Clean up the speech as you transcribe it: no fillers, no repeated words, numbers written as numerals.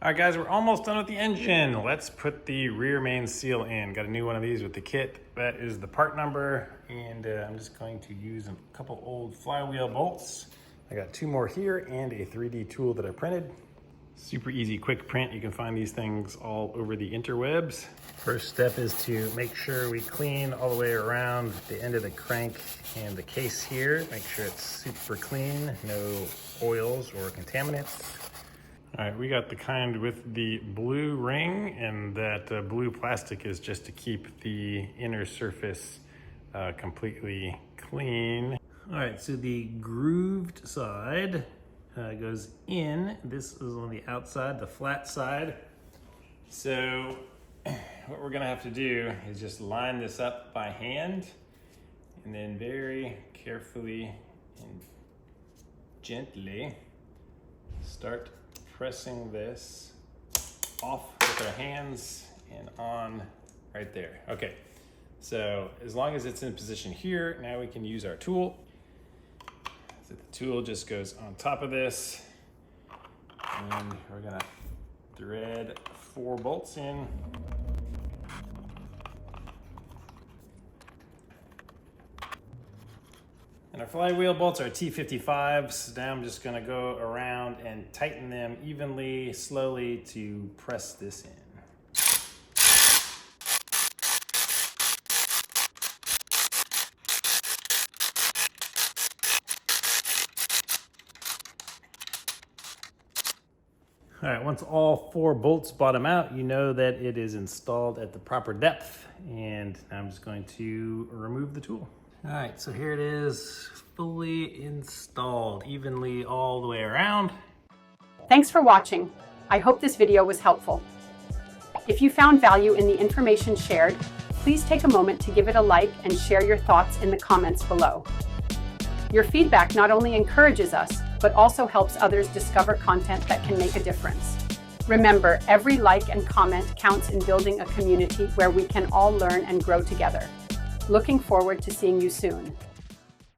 All right, guys, we're almost done with the engine. Let's put the rear main seal in. Got a new one of these with the kit. That is the part number, and I'm just going to use a couple old flywheel bolts. I got 2 more here and a 3D tool that I printed. Super easy, quick print. You can find these things all over the interwebs. First step is to make sure we clean all the way around the end of the crank and the case here. Make sure it's super clean, no oils or contaminants. All right, we got the kind with the blue ring, and that blue plastic is just to keep the inner surface completely clean. All right, so the grooved side goes in. This is on the outside, the flat side. So what we're gonna have to do is just line this up by hand, and then very carefully and gently start pressing this off with our hands and on right there. Okay, so as long as it's in position here, now we can use our tool. So the tool just goes on top of this, and we're gonna thread 4 bolts in. And our flywheel bolts are T55s. Now I'm just gonna go around and tighten them evenly, slowly to press this in. All right, once all 4 bolts bottom out, you know that it is installed at the proper depth. And I'm just going to remove the tool. All right, so here it is, fully installed, evenly all the way around. Thanks for watching. I hope this video was helpful. If you found value in the information shared, please take a moment to give it a like and share your thoughts in the comments below. Your feedback not only encourages us, but also helps others discover content that can make a difference. Remember, every like and comment counts in building a community where we can all learn and grow together. Looking forward to seeing you soon.